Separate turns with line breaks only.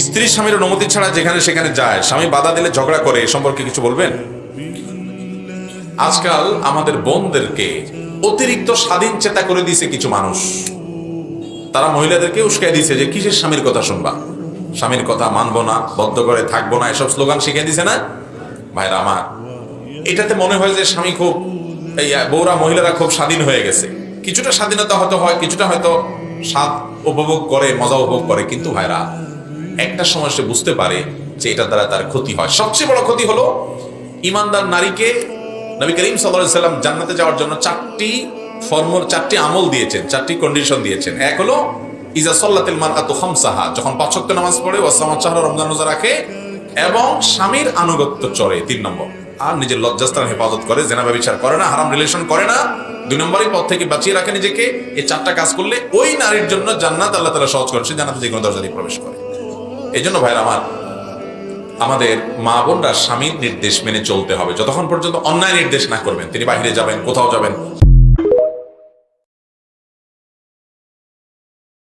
স্ত্রী স্বামীর অনুমতি ছাড়া যেখানে সেখানে যায়, স্বামী বাধা দিলে ঝগড়া করে, এ সম্পর্কে কিছু বলবেন? আজকাল আমাদের বোনদেরকে অতিরিক্ত স্বাধীন চেতা করে দিয়েছে কিছু মানুষ। তারা মহিলাদেরকে উস্কাই দিয়েছে যে কিসের স্বামীর কথা শুনবা, স্বামীর কথা মানবো না, বদ্ধ করে থাকবো না, এসব স্লোগান শিখিয়ে দিছে না ভাইরা আমার। এটাতে মনে হয় যে স্বামী খুব, এই বউরা মহিলারা খুব স্বাধীন হয়ে গেছে। কিছুটা স্বাধীনতা হয়তো হয়, কিছুটা হয়তো স্বাদ উপভোগ করে, মজা উপভোগ করে, কিন্তু ভাইরা একটা সময় সে বুঝতে পারে যে এটার দ্বারা তার ক্ষতি হয়। সবচেয়ে বড় ক্ষতি হলো ইমানদার নারীকে নবী করিম সাল্লাল্লাহু আলাইহি ওয়াসাল্লাম জান্নাতে যাওয়ার জন্য চারটি আমল দিয়েছেন, চারটি কন্ডিশন দিয়েছেন। এক হলো ইজা সাল্লাতিল মারআতু খামসাহা, যখন ৫ ওয়াক্ত নামাজ পড়ে, ওয়া সামাত শাহরা, রমজান রোজা রাখে এবং স্বামীর আনুগত্য চলে। ৩ নম্বর, আর নিজের লজ্জাস্থান হেফাজত করে, জেনা ব্যভিচার করে না, হারাম রিলেশন করে না। ২ নম্বরই পথ থেকে বাঁচিয়ে রাখে নিজেকে। এই 4টা কাজ করলে ওই নারীর জন্য জান্নাত আল্লাহ তাআলা সহজ করেছে, জান্নাতে যে কোনো দরজা দিয়ে প্রবেশ করে। এই জন্য ভাইরা আমার, আমাদের মা বোনরা স্বামীর নির্দেশ মেনে চলতে হবে। যতক্ষণ পর্যন্ত অন্যায় নির্দেশ না করবেন, তিনি বাইরে যাবেন, কোথাও যাবেন,